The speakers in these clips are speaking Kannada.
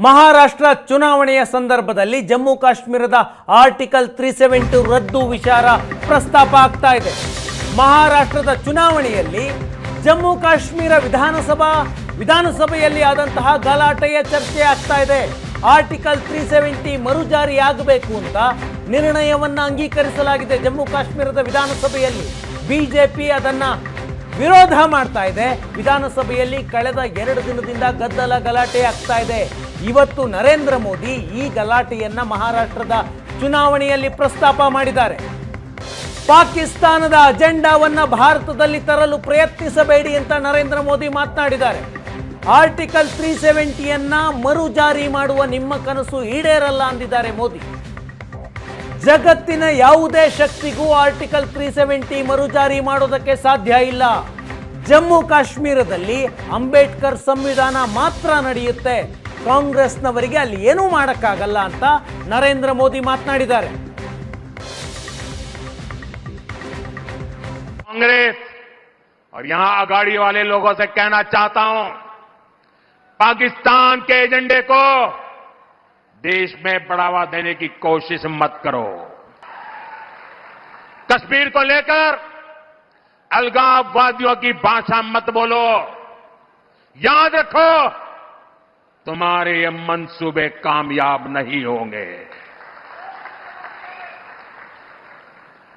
ಮಹಾರಾಷ್ಟ್ರ ಚುನಾವಣೆಯ ಸಂದರ್ಭದಲ್ಲಿ ಜಮ್ಮು ಕಾಶ್ಮೀರದ ಆರ್ಟಿಕಲ್ 372 ರದ್ದು ವಿಚಾರ ಪ್ರಸ್ತಾಪ ಆಗ್ತಾ ಇದೆ. ಮಹಾರಾಷ್ಟ್ರದ ಚುನಾವಣೆಯಲ್ಲಿ ಜಮ್ಮು ಕಾಶ್ಮೀರ ವಿಧಾನಸಭೆಯಲ್ಲಿ ಆದಂತಹ ಗಲಾಟೆಯ ಚರ್ಚೆ ಆಗ್ತಾ ಇದೆ. ಆರ್ಟಿಕಲ್ 370 ಮರುಜಾರಿಯಾಗಬೇಕು ಅಂತ ನಿರ್ಣಯವನ್ನು ಅಂಗೀಕರಿಸಲಾಗಿದೆ. ಜಮ್ಮು ಕಾಶ್ಮೀರದ ವಿಧಾನಸಭೆಯಲ್ಲಿ ಬಿಜೆಪಿ ಅದನ್ನ ವಿರೋಧ ಮಾಡ್ತಾ ಇದೆ. ವಿಧಾನಸಭೆಯಲ್ಲಿ ಕಳೆದ 2 ದಿನದಿಂದ ಗದ್ದಲ ಗಲಾಟೆ ಆಗ್ತಾ ಇದೆ. ಇವತ್ತು ನರೇಂದ್ರ ಮೋದಿ ಈ ಗಲಾಟೆಯನ್ನ ಮಹಾರಾಷ್ಟ್ರದ ಚುನಾವಣೆಯಲ್ಲಿ ಪ್ರಸ್ತಾಪ ಮಾಡಿದ್ದಾರೆ. ಪಾಕಿಸ್ತಾನದ ಅಜೆಂಡಾವನ್ನ ಭಾರತದಲ್ಲಿ ತರಲು ಪ್ರಯತ್ನಿಸಬೇಡಿ ಅಂತ ನರೇಂದ್ರ ಮೋದಿ ಮಾತನಾಡಿದ್ದಾರೆ. ಆರ್ಟಿಕಲ್ 370ಯನ್ನ ಮರು ಜಾರಿ ಮಾಡುವ ನಿಮ್ಮ ಕನಸು ಈಡೇರಲ್ಲ ಅಂದಿದ್ದಾರೆ ಮೋದಿ. ಜಗತ್ತಿನ ಯಾವುದೇ ಶಕ್ತಿಗೂ ಆರ್ಟಿಕಲ್ 370 ಮರುಜಾರಿ ಮಾಡೋದಕ್ಕೆ ಸಾಧ್ಯ ಇಲ್ಲ. ಜಮ್ಮು ಕಾಶ್ಮೀರದಲ್ಲಿ ಅಂಬೇಡ್ಕರ್ ಸಂವಿಧಾನ ಮಾತ್ರ ನಡೆಯುತ್ತೆ. ಕಾಂಗ್ರೆಸ್ನವರಿಗೆ ಅಲ್ಲಿ ಏನೂ ಮಾಡಕ್ಕಾಗಲ್ಲ ಅಂತ ನರೇಂದ್ರ ಮೋದಿ ಮಾತನಾಡಿದ್ದಾರೆ. कांग्रेस और यहां अगाड़ी वाले लोगों से कहना चाहता हूं, पाकिस्तान के एजेंडे को देश में बढ़ावा देने की कोशिश मत करो. कश्मीर को लेकर अलगाववादियों की भाषा मत बोलो. याद रखो, तुम्हारे ये मंसूबे कामयाब नहीं होंगे.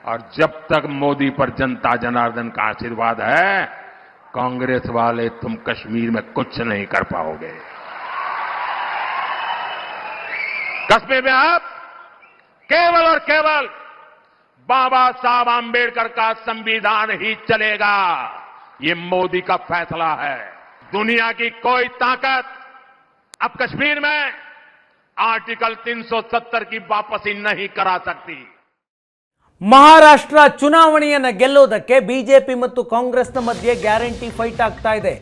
और जब तक मोदी पर जनता जनार्दन का आशीर्वाद है, कांग्रेस वाले तुम कश्मीर में कुछ नहीं कर पाओगे. कश्मीर में अब केवल और केवल बाबा साहब आंबेडकर का संविधान ही चलेगा. ये मोदी का फैसला है. दुनिया की कोई ताकत अब कश्मीर में आर्टिकल 370 की वापसी नहीं करा सकती. ಮಹಾರಾಷ್ಟ್ರ ಚುನಾವಣೆಯನ್ನು ಗೆಲ್ಲೋದಕ್ಕೆ ಬಿಜೆಪಿ ಮತ್ತು ಕಾಂಗ್ರೆಸ್ನ ಮಧ್ಯೆ ಗ್ಯಾರಂಟಿ ಫೈಟ್ ಆಗ್ತಾ ಇದೆ.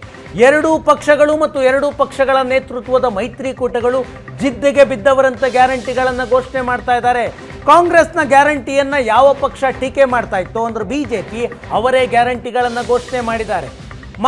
ಎರಡೂ ಪಕ್ಷಗಳು ಮತ್ತು ಎರಡೂ ಪಕ್ಷಗಳ ನೇತೃತ್ವದ ಮೈತ್ರಿಕೂಟಗಳು ಜಿದ್ದಿಗೆ ಬಿದ್ದವರಂತ ಗ್ಯಾರಂಟಿಗಳನ್ನು ಘೋಷಣೆ ಮಾಡ್ತಾ ಇದ್ದಾರೆ. ಕಾಂಗ್ರೆಸ್ನ ಗ್ಯಾರಂಟಿಯನ್ನ ಯಾವ ಪಕ್ಷ ಟೀಕೆ ಮಾಡ್ತಾ ಇತ್ತು ಅಂದ್ರೆ ಬಿಜೆಪಿ ಅವರೇ ಗ್ಯಾರಂಟಿಗಳನ್ನು ಘೋಷಣೆ ಮಾಡಿದ್ದಾರೆ.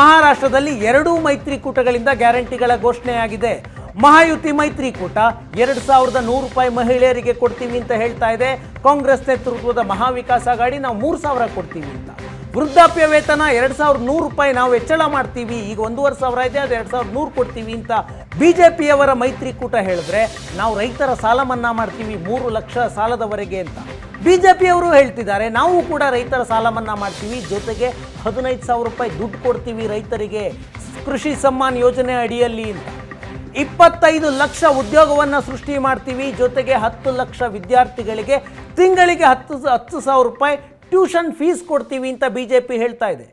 ಮಹಾರಾಷ್ಟ್ರದಲ್ಲಿ ಎರಡೂ ಮೈತ್ರಿಕೂಟಗಳಿಂದ ಗ್ಯಾರಂಟಿಗಳ ಘೋಷಣೆಯಾಗಿದೆ. ಮಹಾಯುತಿ ಮೈತ್ರಿಕೂಟ 2100 ರೂಪಾಯಿ ಮಹಿಳೆಯರಿಗೆ ಕೊಡ್ತೀವಿ ಅಂತ ಹೇಳ್ತಾ ಇದೆ. ಕಾಂಗ್ರೆಸ್ ನೇತೃತ್ವದ ಮಹಾವಿಕಾಸ್ ಆಘಾಡಿ ನಾವು 3000 ಕೊಡ್ತೀವಿ ಅಂತ. ವೃದ್ಧಾಪ್ಯ ವೇತನ 2100 ರೂಪಾಯಿ ನಾವು ಹೆಚ್ಚಳ ಮಾಡ್ತೀವಿ, ಈಗ 1500 ಇದೆ, ಅದು 2100 ಕೊಡ್ತೀವಿ ಅಂತ ಬಿಜೆಪಿಯವರ ಮೈತ್ರಿಕೂಟ ಹೇಳಿದ್ರೆ, ನಾವು ರೈತರ ಸಾಲ ಮನ್ನಾ ಮಾಡ್ತೀವಿ 3 ಲಕ್ಷ ಸಾಲದವರೆಗೆ ಅಂತ ಬಿಜೆಪಿಯವರು ಹೇಳ್ತಿದ್ದಾರೆ. ನಾವು ಕೂಡ ರೈತರ ಸಾಲ ಮನ್ನಾ ಮಾಡ್ತೀವಿ, ಜೊತೆಗೆ 15,000 ರೂಪಾಯಿ ದುಡ್ಡು ಕೊಡ್ತೀವಿ ರೈತರಿಗೆ ಕೃಷಿ ಸಮ್ಮಾನ್ ಯೋಜನೆ ಅಡಿಯಲ್ಲಿ ಅಂತ. 25 ಲಕ್ಷ ಉದ್ಯೋಗವನ್ನು ಸೃಷ್ಟಿ ಮಾಡ್ತೀವಿ, ಜೊತೆಗೆ 10 ಲಕ್ಷ ವಿದ್ಯಾರ್ಥಿಗಳಿಗೆ ತಿಂಗಳಿಗೆ 10,000 ರೂಪಾಯಿ ಟ್ಯೂಷನ್ ಫೀಸ್ ಕೊಡ್ತೀವಿ ಅಂತ ಬಿಜೆಪಿ ಹೇಳ್ತಾ ಇದೆ.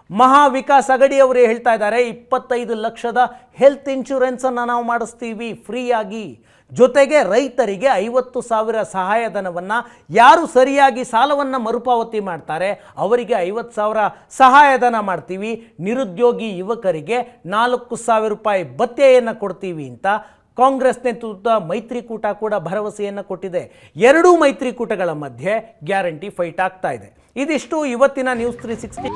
ಮಹಾವಿಕಾಸ್ ಅಘಡಿ ಅವರು ಹೇಳ್ತಾ ಇದ್ದಾರೆ 25 ಲಕ್ಷದ ಹೆಲ್ತ್ ಇನ್ಶೂರೆನ್ಸನ್ನು ನಾವು ಮಾಡಿಸ್ತೀವಿ ಫ್ರೀಯಾಗಿ, ಜೊತೆಗೆ ರೈತರಿಗೆ 50,000 ಸಹಾಯಧನವನ್ನು ಯಾರು ಸರಿಯಾಗಿ ಸಾಲವನ್ನು ಮರುಪಾವತಿ ಮಾಡ್ತಾರೆ ಅವರಿಗೆ 50,000 ಸಹಾಯಧನ ಮಾಡ್ತೀವಿ. ನಿರುದ್ಯೋಗಿ ಯುವಕರಿಗೆ 4,000 ರೂಪಾಯಿ ಭತ್ಯೆಯನ್ನು ಕೊಡ್ತೀವಿ ಅಂತ ಕಾಂಗ್ರೆಸ್ ನೇತೃತ್ವದ ಮೈತ್ರಿಕೂಟ ಕೂಡ ಭರವಸೆಯನ್ನು ಕೊಟ್ಟಿದೆ. ಎರಡೂ ಮೈತ್ರಿಕೂಟಗಳ ಮಧ್ಯೆ ಗ್ಯಾರಂಟಿ ಫೈಟ್ ಆಗ್ತಾ ಇದೆ. ಇದಿಷ್ಟು ಇವತ್ತಿನ ನ್ಯೂಸ್ 360.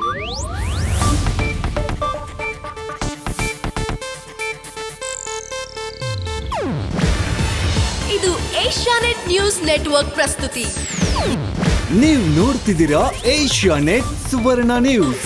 ಇದು ಏಷ್ಯಾನೆಟ್ ನ್ಯೂಸ್ ನೆಟ್ವರ್ಕ್ ಪ್ರಸ್ತುತಿ. ನೀವು ನೋಡ್ತಿದ್ದೀರಾ ಏಷ್ಯಾನೆಟ್ ಸುವರ್ಣ ನ್ಯೂಸ್.